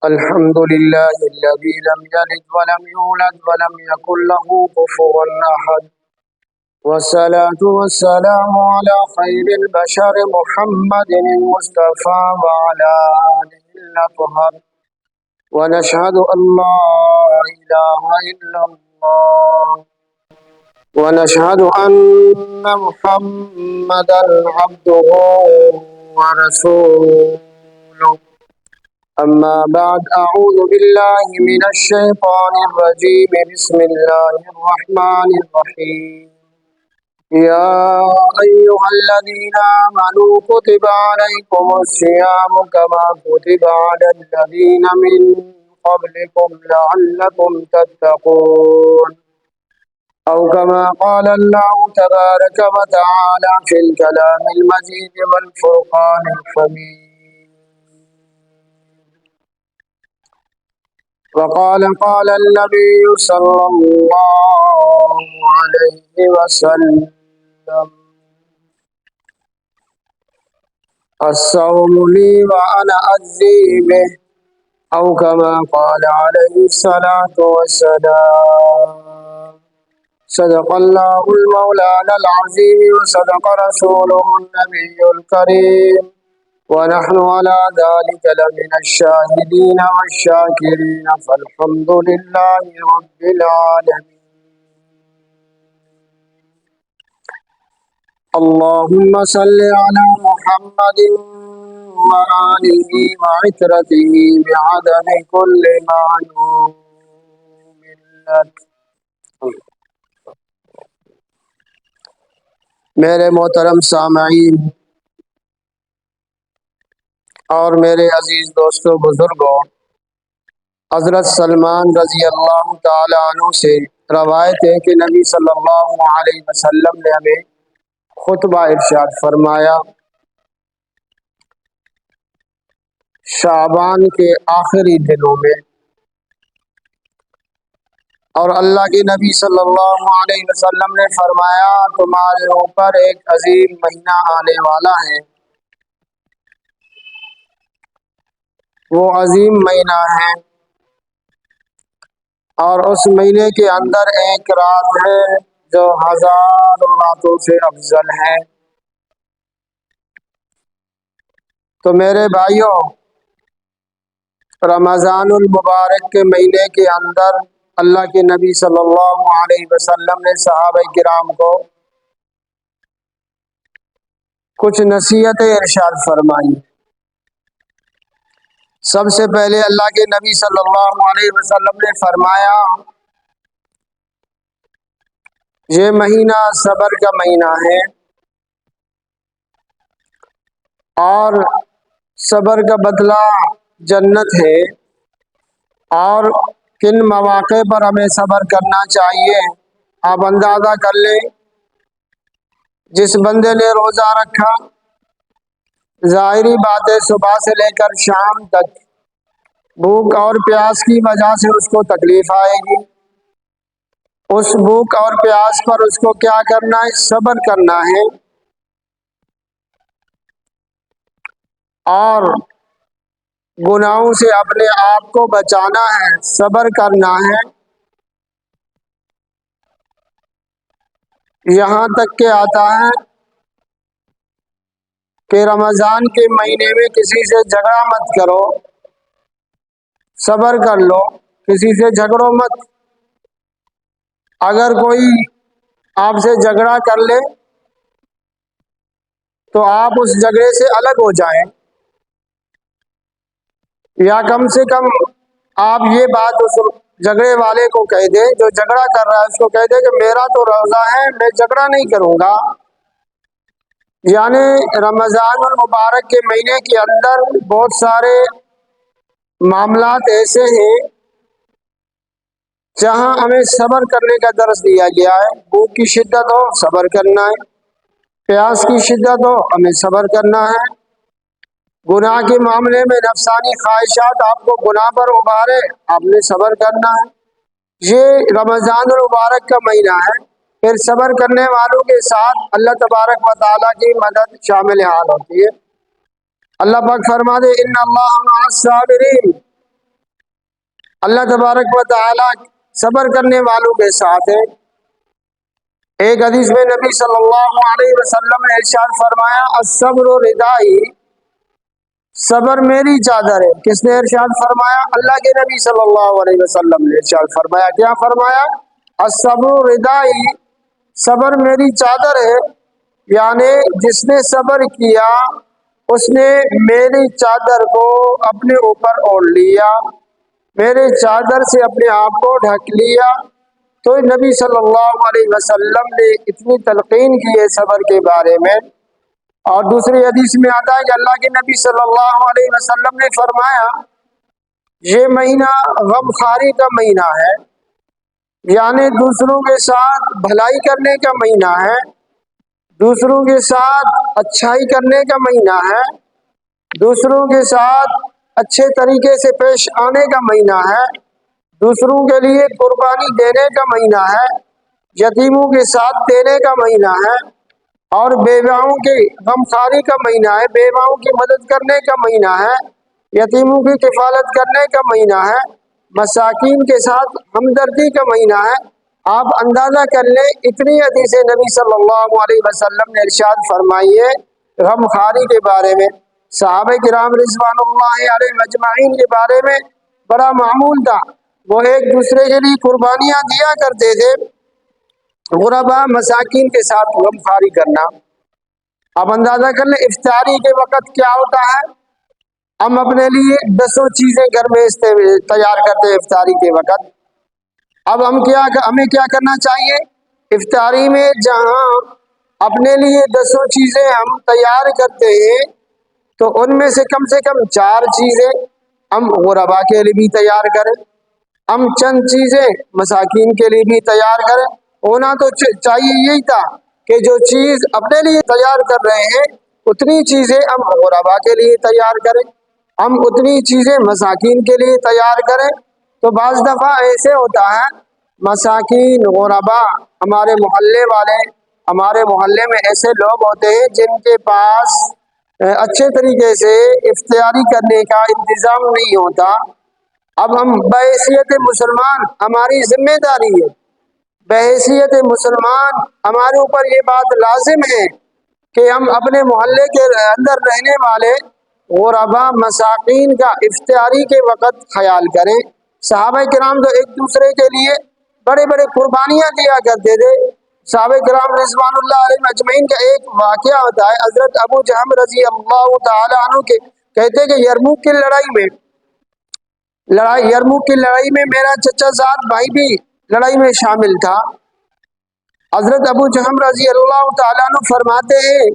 الحمد لله الذي لم يلد ولم يولد ولم يكن له كفوا أحد، والصلاة والسلام على خير البشر محمد المصطفى وعلى آله الأطهر، ونشهد أن لا إله إلا الله، ونشهد أن محمدا عبده ورسوله. أما بعد، أعوذ بالله من الشيطان الرجيم. بسم الله الرحمن الرحيم. يا أيها الذين آمنوا كتب عليكم الصيام كما كتب على الذين من قبلكم لعلكم تتقون، أو كما قال الله تبارك وتعالى في الكلام المجيد والفرقان الحميد. وقال النبي صلى الله عليه وسلم: الصوم لي وأنا أجزي به، أو كما قال عليه الصلاة والسلام. صدق الله المولانا العظيم، وصدق رسوله النبي الكريم، ونحن على ذلك لمن الشاهدين والشاكرين، فالحمد لله رب العالمين. اللهم صل على محمد وآله وعترته بعدد كل معلوم لك. میرے محترم سامعین اور میرے عزیز دوستوں بزرگوں، حضرت سلمان رضی اللہ تعالی عنہ سے روایت ہے کہ نبی صلی اللہ علیہ وسلم نے ہمیں خطبہ ارشاد فرمایا، شعبان کے آخری دنوں میں، اور اللہ کے نبی صلی اللہ علیہ وسلم نے فرمایا تمہارے اوپر ایک عظیم مہینہ آنے والا ہے، وہ عظیم مہینہ ہے اور اس مہینے کے اندر ایک رات ہے جو ہزاروں راتوں سے افضل ہے۔ تو میرے بھائیوں، رمضان المبارک کے مہینے کے اندر اللہ کے نبی صلی اللہ علیہ وسلم نے صحابہ کرام کو کچھ نصیحتیں ارشاد فرمائی۔ سب سے پہلے اللہ کے نبی صلی اللہ علیہ وسلم نے فرمایا یہ مہینہ صبر کا مہینہ ہے، اور صبر کا بدلہ جنت ہے، اور کن مواقع پر ہمیں صبر کرنا چاہیے آپ اندازہ کر لیں۔ جس بندے نے روزہ رکھا، ظاہری بات ہے صبح سے لے کر شام تک بھوک اور پیاس کی وجہ سے اس کو تکلیف آئے گی، اس بھوک اور پیاس پر اس کو کیا کرنا ہے؟ صبر کرنا ہے، اور گناہوں سے اپنے آپ کو بچانا ہے، صبر کرنا ہے۔ یہاں تک کہ آتا ہے کہ رمضان کے مہینے میں کسی سے جھگڑا مت کرو، صبر کر لو، کسی سے جھگڑو مت۔ اگر کوئی آپ سے جھگڑا کر لے تو آپ اس جھگڑے سے الگ ہو جائیں، یا کم سے کم آپ یہ بات اس جھگڑے والے کو کہہ دیں، جو جھگڑا کر رہا ہے اس کو کہہ دیں کہ میرا تو روزہ ہے، میں جھگڑا نہیں کروں گا۔ یعنی رمضان المبارک کے مہینے کے اندر بہت سارے معاملات ایسے ہیں جہاں ہمیں صبر کرنے کا درس دیا گیا ہے۔ بھوک کی شدت ہو، صبر کرنا ہے، پیاس کی شدت ہو، ہمیں صبر کرنا ہے، گناہ کے معاملے میں نفسانی خواہشات آپ کو گناہ پر ابھارے، آپ نے صبر کرنا ہے۔ یہ رمضان المبارک کا مہینہ ہے، پھر صبر کرنے والوں کے ساتھ اللہ تبارک و تعالیٰ کی مدد شامل حال ہوتی ہے۔ اللہ پاک فرما دے ان اللہ مع الصابرین، اللہ تبارک و تعالی صبر کرنے والوں کے ساتھ ہے۔ ایک حدیث میں نبی صلی اللہ علیہ وسلم نے ارشاد فرمایا الصبر ردائی، صبر میری چادر ہے۔ کس نے ارشاد فرمایا؟ اللہ کے نبی صلی اللہ علیہ وسلم نے ارشاد فرمایا۔ کیا فرمایا؟ الصبر ردائی، صبر میری چادر ہے، یعنی جس نے صبر کیا اس نے میری چادر کو اپنے اوپر اوڑھ لیا، میرے چادر سے اپنے آپ کو ڈھک لیا۔ تو نبی صلی اللہ علیہ وسلم نے اتنی تلقین کی ہے صبر کے بارے میں۔ اور دوسری حدیث میں آتا ہے کہ اللہ کے نبی صلی اللہ علیہ وسلم نے فرمایا یہ مہینہ غم خواری کا مہینہ ہے، یعنی دوسروں کے ساتھ بھلائی کرنے کا مہینہ ہے، دوسروں کے ساتھ اچھائی کرنے کا مہینہ ہے، دوسروں کے ساتھ اچھے طریقے سے پیش آنے کا مہینہ ہے، دوسروں کے لیے قربانی دینے کا مہینہ ہے، یتیموں کے ساتھ دینے کا مہینہ ہے، اور بیواؤں کی غمخواری کا مہینہ ہے، بیواؤں کی مدد کرنے کا مہینہ ہے، یتیموں کی کفالت کرنے کا مہینہ ہے، مساکین کے ساتھ ہمدردی کا مہینہ ہے۔ آپ اندازہ کر لیں اتنی حدیثیں نبی صلی اللہ علیہ وسلم نے ارشاد فرمائی ہے غم خواری کے بارے میں۔ صحابہ کرام رضوان اللہ علیہ مجمعین کے بارے میں بڑا معمول تھا، وہ ایک دوسرے کے لیے قربانیاں دیا کرتے تھے، غربا مساکین کے ساتھ غم خواری کرنا۔ اب اندازہ کر لیں افطاری کے وقت کیا ہوتا ہے، ہم اپنے لیے 10 چیزیں گھر میں تیار کرتے ہیں افطاری کے وقت۔ اب ہمیں کیا کرنا چاہیے؟ افطاری میں جہاں اپنے لیے 10 چیزیں ہم تیار کرتے ہیں تو ان میں سے کم 4 چیزیں ہم غربا کے لیے بھی تیار کریں، ہم چند چیزیں مساکین کے لیے بھی تیار کریں۔ ہونا تو چاہیے یہی تھا کہ جو چیز اپنے لیے تیار کر رہے ہیں اتنی چیزیں ہم غربا کے لیے تیار کریں، ہم اتنی چیزیں مساکین کے لیے تیار کریں۔ تو بعض دفعہ ایسے ہوتا ہے مساکین غربا ہمارے محلے والے، ہمارے محلے میں ایسے لوگ ہوتے ہیں جن کے پاس اچھے طریقے سے افطاری کرنے کا انتظام نہیں ہوتا۔ اب ہم بحیثیت مسلمان ہماری ذمہ داری ہے، بحیثیت مسلمان ہمارے اوپر یہ بات لازم ہے کہ ہم اپنے محلے کے اندر رہنے والے غربا مساکین کا افطاری کے وقت خیال کریں۔ صحابہ کرام تو ایک دوسرے کے لیے بڑے بڑے قربانیاں دیا کرتے تھے۔ صحابہ کرام رضوان اللہ علیہ اجمعین کا ایک واقعہ ہوتا ہے، حضرت ابو جہم رضی اللہ تعالی عنہ کے کہتے کہ یرموک کی لڑائی میں میرا چچا زاد بھائی بھی لڑائی میں شامل تھا۔ حضرت ابو جہم رضی اللہ تعالیٰ عنہ فرماتے ہیں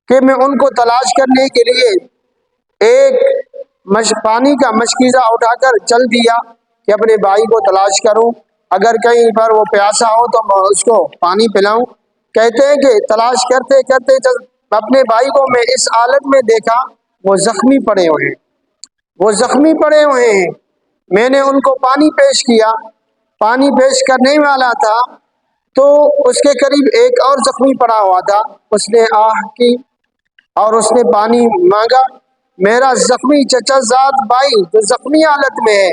کہ میں ان کو تلاش کرنے کے لیے ایک پانی کا مشکیزہ اٹھا کر چل دیا کہ اپنے بھائی کو تلاش کروں، اگر کہیں پر وہ پیاسا ہو تو میں اس کو پانی پلاؤں۔ کہتے ہیں کہ تلاش کرتے کرتے اپنے بھائی کو میں اس حالت میں دیکھا وہ زخمی پڑے ہوئے ہیں۔ میں نے ان کو پانی پیش کیا، پانی پیش کرنے والا تھا تو اس کے قریب ایک اور زخمی پڑا ہوا تھا، اس نے آہ کی اور اس نے پانی مانگا۔ میرا زخمی چچا زاد بھائی جو زخمی حالت میں ہے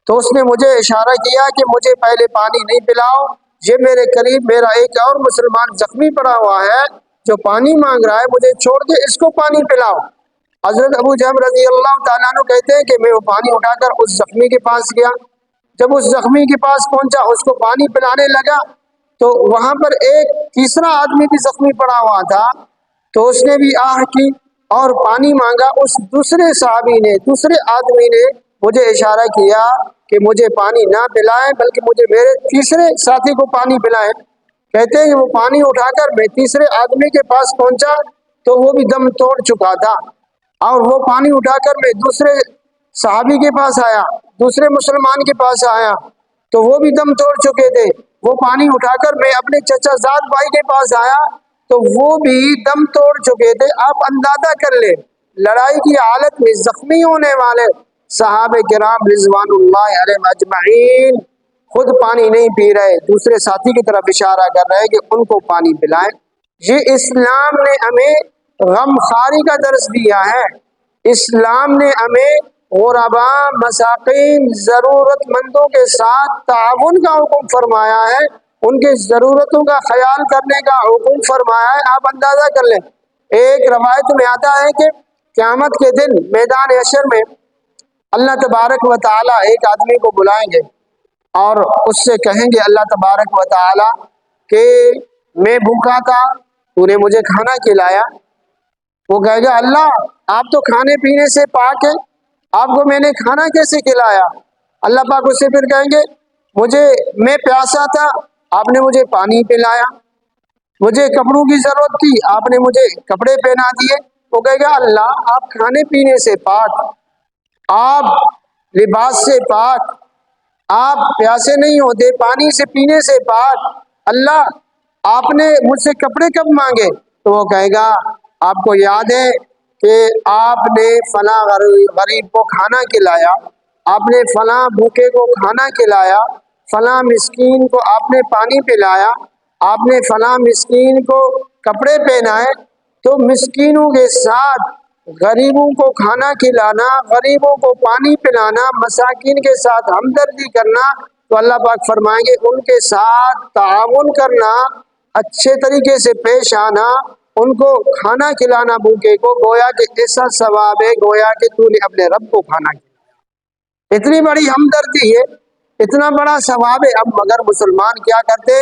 تو اس نے مجھے اشارہ کیا کہ مجھے پہلے پانی نہیں پلاؤ، یہ میرے قریب میرا ایک اور مسلمان زخمی پڑا ہوا ہے جو پانی مانگ رہا ہے، مجھے چھوڑ کے اس کو پانی پلاؤ۔ حضرت ابو جہم رضی اللہ تعالیٰ عنہ کہتے ہیں کہ میں وہ پانی اٹھا کر اس زخمی کے پاس گیا، جب اس زخمی کے پاس پہنچا اس کو پانی پلانے لگا تو وہاں پر ایک تیسرا آدمی بھی زخمی پڑا ہوا تھا، تو اس نے بھی آہ کی اور پانی مانگا۔ اس دوسرے صحابی نے، دوسرے آدمی نے مجھے اشارہ کیا کہ مجھے پانی نہ پلائیں بلکہ مجھے میرے تیسرے ساتھی کو پانی پلائیں۔ کہتے ہیں کہ وہ پانی اٹھا کر میں تیسرے آدمی کے پاس پہنچا تو وہ بھی دم توڑ چکا تھا، اور وہ پانی اٹھا کر میں دوسرے صحابی کے پاس آیا، دوسرے مسلمان کے پاس آیا تو وہ بھی دم توڑ چکے تھے۔ وہ پانی اٹھا کر میں اپنے چچا زاد بھائی کے پاس آیا تو وہ بھی دم توڑ چکے تھے۔ آپ اندازہ کر لیں لڑائی کی حالت میں زخمی ہونے والے صحابہ کرام رضوان اللہ علیہ اجمعین خود پانی نہیں پی رہے، دوسرے ساتھی کی طرف اشارہ کر رہے کہ ان کو پانی پلائیں۔ یہ اسلام نے ہمیں غم خواری کا درس دیا ہے، اسلام نے ہمیں غربا مساکین ضرورت مندوں کے ساتھ تعاون کا حکم فرمایا ہے، ان کی ضرورتوں کا خیال کرنے کا حکم فرمایا ہے۔ آپ اندازہ کر لیں، ایک روایت میں آتا ہے کہ قیامت کے دن میدان حشر میں اللہ تبارک و تعالی ایک آدمی کو بلائیں گے اور اس سے کہیں گے اللہ تبارک و تعالی کہ میں بھوکا تھا، تو نے مجھے کھانا کھلایا۔ وہ کہے گا اللہ آپ تو کھانے پینے سے پاک ہیں، آپ کو میں نے کھانا کیسے کھلایا؟ اللہ پاک اس سے پھر کہیں گے میں پیاسا تھا، آپ نے مجھے پانی پلایا، مجھے کپڑوں کی ضرورت تھی، آپ نے مجھے کپڑے پہنا دیے۔ وہ کہے گا اللہ آپ کھانے پینے سے پاک، آپ لباس سے پاک، آپ پیاسے نہیں ہوتے، پانی سے پینے سے پاک، اللہ آپ نے مجھ سے کپڑے کب مانگے؟ تو وہ کہے گا آپ کو یاد ہے کہ آپ نے فلاں غریب کو کھانا کھلایا، آپ نے فلاں بھوکے کو کھانا کھلایا، فلاں مسکین کو آپ نے پانی پلایا، آپ نے فلاں مسکین کو کپڑے پہنائے۔ تو مسکینوں کے ساتھ غریبوں کو کھانا کھلانا، غریبوں کو پانی پلانا، مساکین کے ساتھ ہمدردی کرنا، تو اللہ پاک فرمائیں گے ان کے ساتھ تعاون کرنا، اچھے طریقے سے پیش آنا، ان کو کھانا کھلانا بھوکے کو، گویا کہ ایسا ثواب ہے گویا کہ تو نے اپنے رب کو کھانا کھلایا۔ اتنی بڑی ہمدردی ہے، اتنا بڑا ثواب ہے۔ اب مگر مسلمان کیا کرتے؟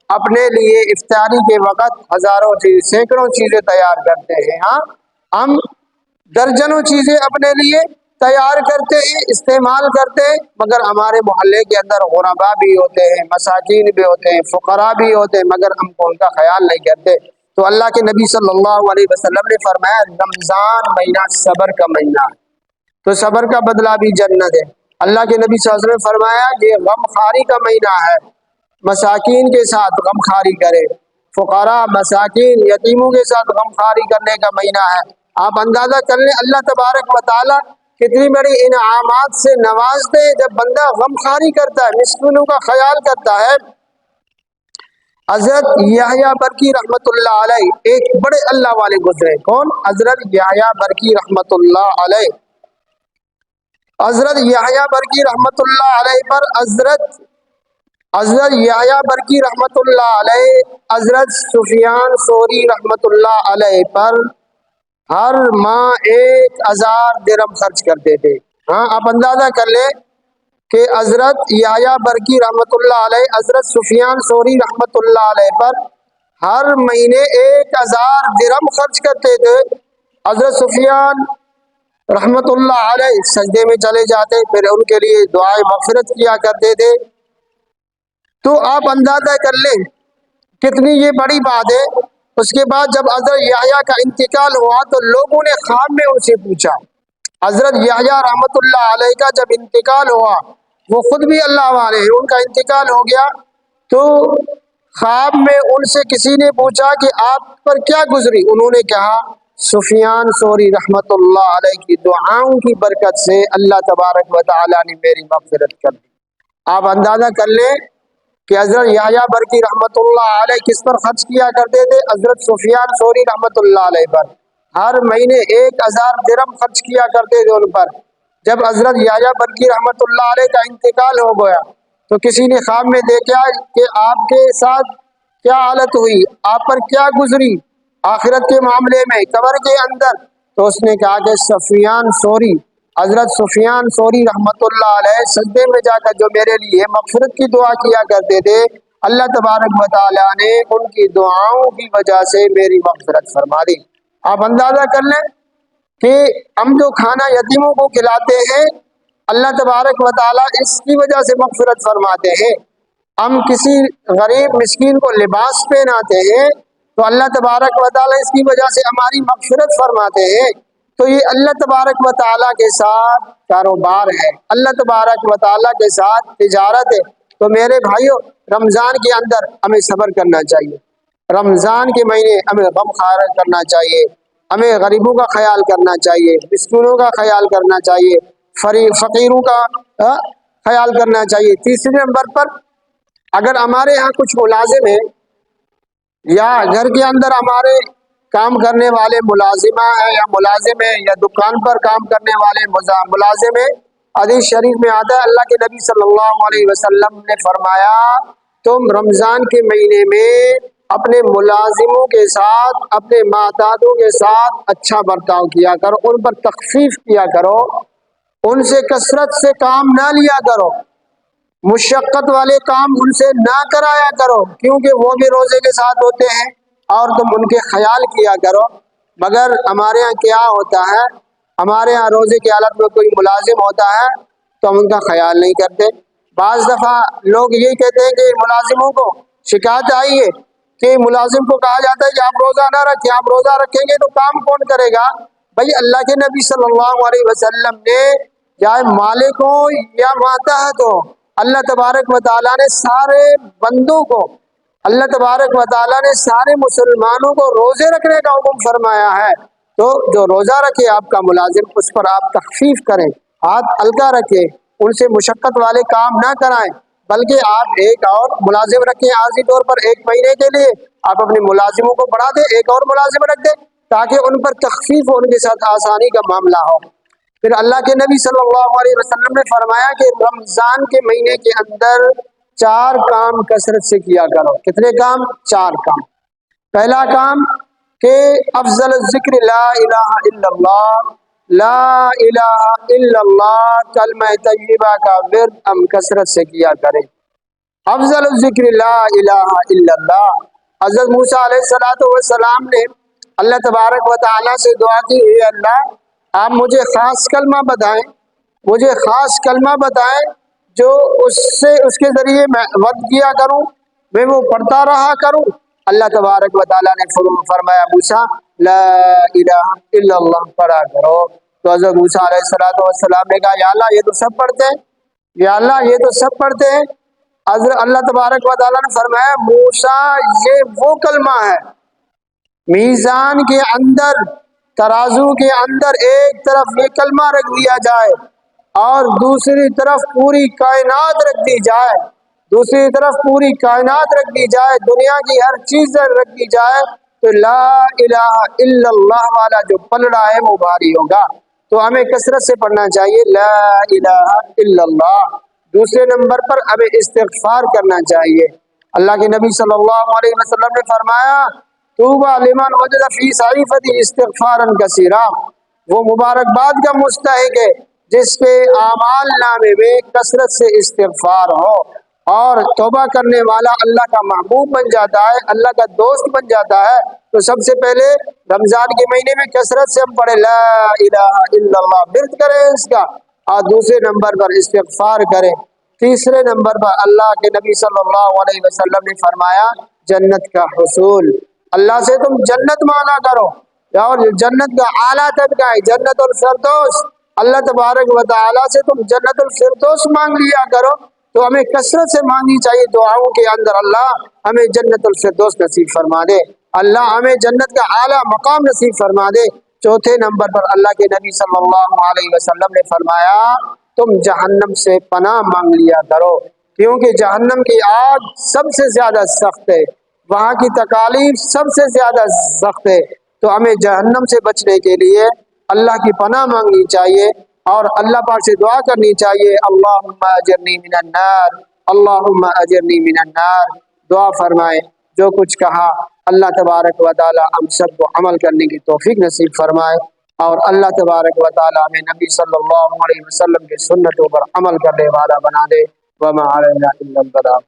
اپنے لیے افطاری کے وقت ہزاروں سینکڑوں چیزیں تیار کرتے ہیں۔ ہاں ہم درجنوں چیزیں اپنے لیے تیار کرتے ہیں، استعمال کرتے ہیں، مگر ہمارے محلے کے اندر غربا بھی ہوتے ہیں، مساکین بھی ہوتے ہیں، فقراء بھی ہوتے ہیں، مگر ہم کو ان کا خیال نہیں کرتے۔ تو اللہ کے نبی صلی اللہ علیہ وسلم نے فرمایا رمضان مہینہ صبر کا مہینہ ہے، تو صبر کا بدلہ بھی جنت ہے۔ اللہ کے نبی صلی اللہ علیہ وسلم نے فرمایا یہ غم خاری کا مہینہ ہے، مساکین کے ساتھ غم خاری کرے، فقراء مساکین یتیموں کے ساتھ غم خاری کرنے کا مہینہ ہے۔ آپ اندازہ کر لیں اللہ تبارک و تعالی کتنی بڑی انعامات سے نوازتے ہیں جب بندہ غم خاری کرتا ہے، مسکینوں کا خیال کرتا ہے۔ حضرت یحییٰ برقی رحمت اللہ علیہ ایک بڑے اللہ والے گزرے، کون؟ حضرت یحییٰ برقی رحمت اللہ علیہ۔ حضرت یحییٰ برقی رحمت اللہ علیہ پر حضرت یحییٰ برقی رحمت اللہ علیہ حضرت سفیان ثوری رحمت اللہ علیہ پر ہر ماہ 1000 درہم خرچ کرتے تھے۔ ہاں آپ اندازہ کر لیں کہ حضرت یحییٰ برقی رحمت اللہ علیہ حضرت سفیان ثوری رحمت اللہ علیہ پر ہر مہینے 1000 درہم خرچ کرتے تھے۔ حضرت سفیان رحمت اللہ علیہ سجدے میں چلے جاتے، پھر ان کے لیے دعائے مغفرت کیا کرتے تھے۔ تو آپ اندازہ کر لیں کتنی یہ بڑی بات ہے۔ اس کے بعد جب حضرت یحییٰ کا انتقال ہوا تو لوگوں نے خواب میں ان سے پوچھا، حضرت یحییٰ رحمت اللہ علیہ کا جب انتقال ہوا، وہ خود بھی اللہ والے ہیں، ان کا انتقال ہو گیا، تو خواب میں ان سے کسی نے پوچھا کہ آپ پر کیا گزری؟ انہوں نے کہا سفیان ثوری رحمت اللہ علیہ کی دعاؤں کی برکت سے اللہ تبارک و تعالی نے میری مغفرت کر دی۔ آپ اندازہ کر لیں کہ حضرت یحییٰ برقی رحمت اللہ علیہ کس پر خرچ کیا کرتے تھے؟ حضرت سفیان ثوری رحمت اللہ علیہ پر ہر مہینے 1000 درہم خرچ کیا کرتے تھے ان پر۔ جب حضرت یحییٰ برقی رحمت اللہ علیہ کا انتقال ہو گیا تو کسی نے خواب میں دیکھا کہ آپ کے ساتھ کیا حالت ہوئی، آپ پر کیا گزری آخرت کے معاملے میں، قبر کے اندر؟ تو اس نے کہا کہ سفیان ثوری، حضرت سفیان ثوری رحمت اللہ علیہ سجدے میں جا کر جو میرے لیے مغفرت کی دعا کیا کرتے تھے، اللہ تبارک و تعالیٰ نے ان کی دعاؤں کی وجہ سے میری مغفرت فرما دی۔ آپ اندازہ کر لیں کہ ہم جو کھانا یتیموں کو کھلاتے ہیں اللہ تبارک و تعالیٰ اس کی وجہ سے مغفرت فرماتے ہیں۔ ہم کسی غریب مسکین کو لباس پہناتے ہیں تو اللہ تبارک و تعالیٰ اس کی وجہ سے ہماری مغفرت فرماتے ہیں۔ تو یہ اللہ تبارک و تعالیٰ کے ساتھ کاروبار ہے، اللہ تبارک و تعالیٰ کے ساتھ تجارت ہے۔ تو میرے بھائیوں رمضان کے اندر ہمیں صبر کرنا چاہیے، رمضان کے مہینے ہمیں غم خار کرنا چاہیے، ہمیں غریبوں کا خیال کرنا چاہیے، مسکینوں کا خیال کرنا چاہیے، فقیروں کا خیال کرنا چاہیے۔ تیسرے نمبر پر اگر ہمارے ہاں کچھ ملازم ہیں یا گھر کے اندر ہمارے کام کرنے والے ملازمہ ہیں یا ملازم ہیں یا دکان پر کام کرنے والے ملازم ہیں، حدیث شریف میں آتا ہے اللہ کے نبی صلی اللہ علیہ وسلم نے فرمایا تم رمضان کے مہینے میں اپنے ملازموں کے ساتھ، اپنے ماتحتوں کے ساتھ اچھا برتاؤ کیا کرو، ان پر تخفیف کیا کرو، ان سے کثرت سے کام نہ لیا کرو، مشقت والے کام ان سے نہ کرایا کرو، کیونکہ وہ بھی روزے کے ساتھ ہوتے ہیں اور تم ان کے خیال کیا کرو۔ مگر ہمارے ہاں کیا ہوتا ہے، ہمارے ہاں روزے کی حالت میں کوئی ملازم ہوتا ہے تو ہم ان کا خیال نہیں کرتے۔ بعض دفعہ لوگ یہی کہتے ہیں کہ ملازموں کو شکایت آئی ہے کہ ملازم کو کہا جاتا ہے کہ آپ روزہ نہ رکھیں، آپ روزہ رکھیں گے تو کام کون کرے گا؟ بھائی اللہ کے نبی صلی اللہ علیہ وسلم نے چاہے مالک ہو یا ماتحت ہو، اللہ تبارک و تعالیٰ نے سارے بندوں کو، اللہ تبارک و تعالیٰ نے سارے مسلمانوں کو روزے رکھنے کا حکم فرمایا ہے۔ تو جو روزہ رکھے آپ کا ملازم، اس پر آپ تخفیف کریں، ہاتھ ہلکا رکھیں، ان سے مشقت والے کام نہ کرائیں، بلکہ آپ ایک اور ملازم رکھیں عارضی طور پر ایک مہینے کے لیے، آپ اپنے ملازموں کو بڑھا دیں، ایک اور ملازم رکھ دیں تاکہ ان پر تخفیف ہو، ان کے ساتھ آسانی کا معاملہ ہو۔ پھر اللہ کے نبی صلی اللہ علیہ وسلم نے فرمایا کہ رمضان کے مہینے کے اندر 4 کام کثرت سے کیا کرو۔ کتنے کام؟ 4 کام۔ پہلا کام کہ افضل الذکر لا الہ الا اللہ، لا الہ الا اللہ کلمہ طیبہ کا ورد ہم کثرت سے کیا کریں۔ افضل الذکر لا الہ الا اللہ۔ حضرت موسیٰ علیہ السلام نے اللہ تبارک و تعالیٰ سے دعا کی، اے اللہ آپ مجھے خاص کلمہ بتائیں، مجھے خاص کلمہ بتائیں جو اس کے ذریعے میں ورد کیا کروں، میں وہ پڑھتا رہا کروں۔ اللہ تبارک و تعالیٰ نے فرمایا موسیٰ لا الہ الا اللہ پڑھا کرو۔ تو حضرت موسیٰ علیہ السلام نے کہا یا اللہ یہ تو سب پڑھتے ہیں، یا اللہ یہ تو سب پڑھتے ہیں۔ حضرت اللہ تبارک و تعالیٰ نے فرمایا موسیٰ یہ وہ کلمہ ہے، میزان کے اندر، ترازو کے اندر ایک طرف یہ کلمہ رکھ دیا جائے اور دوسری طرف پوری کائنات رکھ دی جائے، دوسری طرف پوری کائنات رکھ دی جائے، دنیا کی ہر چیز رکھ دی جائے، تو لا الہ الا اللہ والا جو پلڑا ہے وہ بھاری ہوگا۔ تو ہمیں کثرت سے پڑھنا چاہیے لا الہ الا اللہ۔ دوسرے نمبر پر ہمیں استغفار کرنا چاہیے۔ اللہ کے نبی صلی اللہ علیہ وسلم نے فرمایا طوبی لمن وجد فی صحیفتی استغفارا کثیرا، وہ مبارکباد کا مستحق ہے جس کے اعمال نامے میں کثرت سے استغفار ہو، اور توبہ کرنے والا اللہ کا محبوب بن جاتا ہے، اللہ کا دوست بن جاتا ہے۔ تو سب سے پہلے رمضان کے مہینے میں کثرت سے ہم پڑھیں لا الہ الا اللہ، ورد کریں اس کا، اور دوسرے نمبر پر استغفار کریں۔ تیسرے نمبر پر اللہ کے نبی صلی اللہ علیہ وسلم نے فرمایا جنت کا حصول، اللہ سے تم جنت مانگا کرو، اور جنت کا اعلیٰ طبقہ ہے جنت الفردوس، اللہ تبارک و تعالیٰ سے تم جنت الفردوس مانگ لیا کرو۔ تو ہمیں کثرت سے مانگنی چاہیے دعاؤں کے اندر اللہ ہمیں جنت الفردوس نصیب فرما دے، اللہ ہمیں جنت کا اعلیٰ مقام نصیب فرما دے۔ چوتھے نمبر پر اللہ کے نبی صلی اللہ علیہ وسلم نے فرمایا تم جہنم سے پناہ مانگ لیا کرو، کیونکہ جہنم کی آگ سب سے زیادہ سخت ہے، وہاں کی تکالیف سب سے زیادہ سخت ہے۔ تو ہمیں جہنم سے بچنے کے لیے اللہ کی پناہ مانگنی چاہیے اور اللہ پاک سے دعا کرنی چاہیے اللہم اجرنی من النار، اللہم اجرنی من النار۔ دعا فرمائیں، جو کچھ کہا اللہ تبارک و تعالی ہم سب کو عمل کرنے کی توفیق نصیب فرمائے، اور اللہ تبارک و تعالی ہمیں نبی صلی اللہ علیہ وسلم کی سنتوں پر عمل کرنے والا بنا دے۔ وما علینا الا البلاغ۔